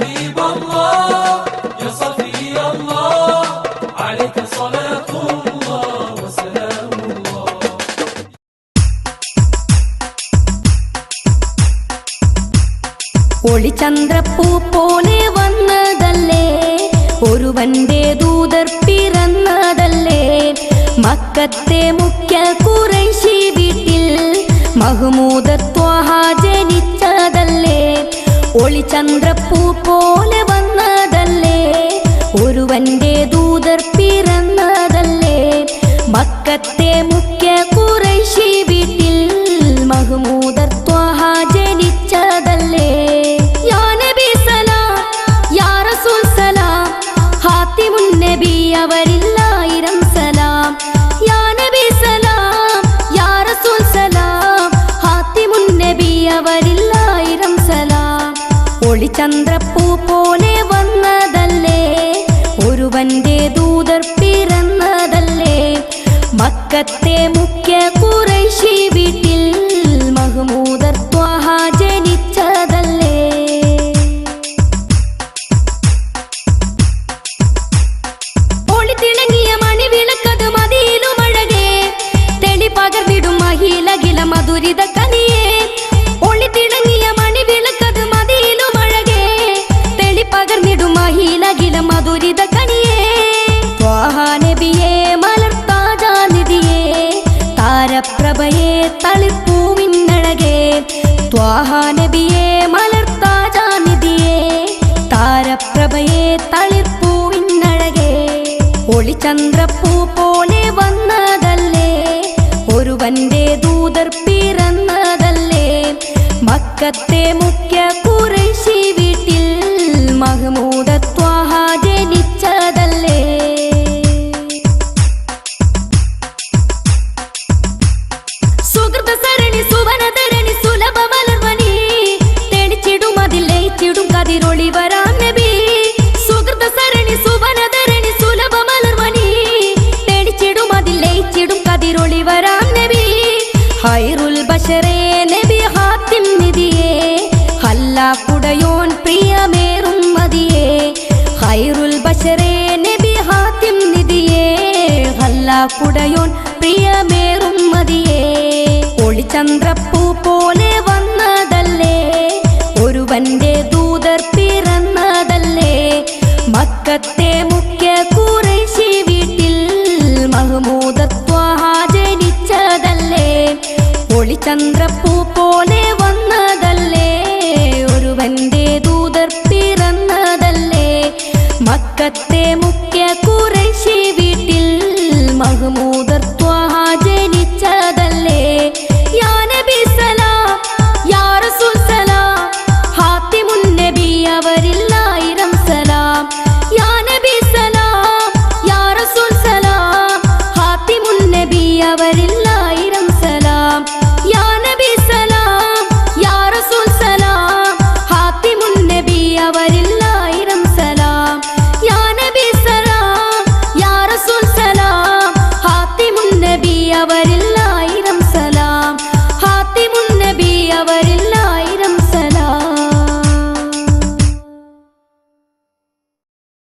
حبيب الله يا صفي الله عليك صلاة الله وسلام الله. ഒളിചന്ദ്രപ്പൂ പോലെ വന്നതല്ലേ, ഒരുവന്റെ ദൂതർ പിറന്നതല്ലേ, മക്കത്തെ മുഖ്യ ഖുറൈശി വീട്ടിൽ മഹ്മൂദ് ത്വാഹ ജനിച്ചതല്ലേ. ഒളിചന്ദ്രപ്പൂ പോലെ വന്നതല്ലേ, ഒരുവന്റെ ദൂതർ പിറന്നതല്ലേ, മക്കത്തെ മുഖ്യ ഖുറൈശി വീട്ടിൽ മഹ്മൂദ് ത്വാഹ ജനിച്ചതല്ലേ. യാ നബി സലാം യാ റസൂൽ സലാം ഹാത്തിമുൻ നബി അവരില്ലായിരം സലാം. യാ നബി സലാം യാ റസൂൽ സലാം ഹാത്തിമുൻ നബി അവരില്ലായിരം സലാം. ഒളിചന്ദ്രപ്പൂ പോലെ വന്നതല്ലേ, ഒരുവന്റെ ദൂതർ പിറന്നതല്ലേ, മക്കത്തെ മുഖ്യ ഖുറൈശി വീട്ടിൽ മഹ്മൂദ് ത്വാഹ ജനിച്ചതല്ലേ. ഒളിത്തിളങ്ങിയ മണിവിളക്കത് മതിയിലുമഴകേ, തെളി പകർന്നിടും മഹിലകില മധുരിത കനിയേ. ഒളിത്തിളങ്ങിയ മണിവിളക്കത് മതിയിലുമഴകേ, തെളി പകർന്നിടും മഹിലകില മധുരിത കനിയേ. ത്വാഹ നബിയേ മലർത്താജാനിധിയേ, താരപ്രഭയേ തളിർപ്പൂവിനഴകേ. ത്വാഹ നബിയേ മലർത്താജാനിധിയേ, താരപ്രഭയേ തളിർപ്പൂവിനഴകേ. ഒളിചന്ദ്രപ്പൂ പോലെ വന്നതല്ലേ, ഒരുവന്റെ ദൂതർ പിറന്നതല്ലേ, മക്കത്തെ മുഖ്യ ഖുറൈശി വീട്ടിൽ മഹ്മൂദ് ത്വാഹ ജനിച്ചതല്ലേ. സുഹൃത സരണി സുവനധരണി സുലഭ മലർവനി, തെളിച്ചിടും അതിൽ ലയിച്ചിടും കതിരൊളി വരാം നബി. സുഹൃത സരണി സുവനധരണി സുലഭ മലർവനി, തെളിച്ചിടും അതിൽ ലയിച്ചിടും കതിരൊളി വരാം നബി. ഹൈറുൽ ബശറേ നബി ഹാത്തിം നിധിയേ, ഹല്ലാക്കുടയോൻ പ്രിയമേറും മതിയേ. ഹൈറുൽ ബശറേ നബി ഹാത്തിം നിധിയേ, ഹല്ലാക്കുടയോൻ പ്രിയമേറും മതിയേ. ഒളിചന്ദ്രപ്പൂ പോലെ വന്നതല്ലേ, ഒരുവന്റെ ദൂതർ പിറന്നതല്ലേ, മക്കത്തെ മുഖ്യ ഖുറൈശി വീട്ടിൽ മഹ്മൂദ് ത്വാഹ ജനിച്ചതല്ലേ. ഒളിചന്ദ്രപ്പൂ പോലെ വന്നതല്ലേ, ഒരുവന്റെ ദൂതർ പിറന്നതല്ലേ, മക്കത്തെ മുഖ്യ ഖുറൈശി വീട്ടിൽ മഹ്മൂദ് ത്വാഹ ജനിച്ചതല്ലേ. യാ നബി സലാം യാ റസൂൽ സലാം ഹാത്തിമുൻ നബി അവരില്ലായിരം സലാം. യാ നബി സലാം യാ റസൂൽ സലാം ഹാത്തിമുൻ നബി അവരില്ലായിരം സലാം. യാ നബി സലാം യാ റസൂൽ സലാം ഹാത്തിമുൻ നബി അവരില്ലായിരം സലാം. യാ നബി സലാം യാ റസൂൽ സലാം ഹാത്തിമുൻ നബി അവരില്ല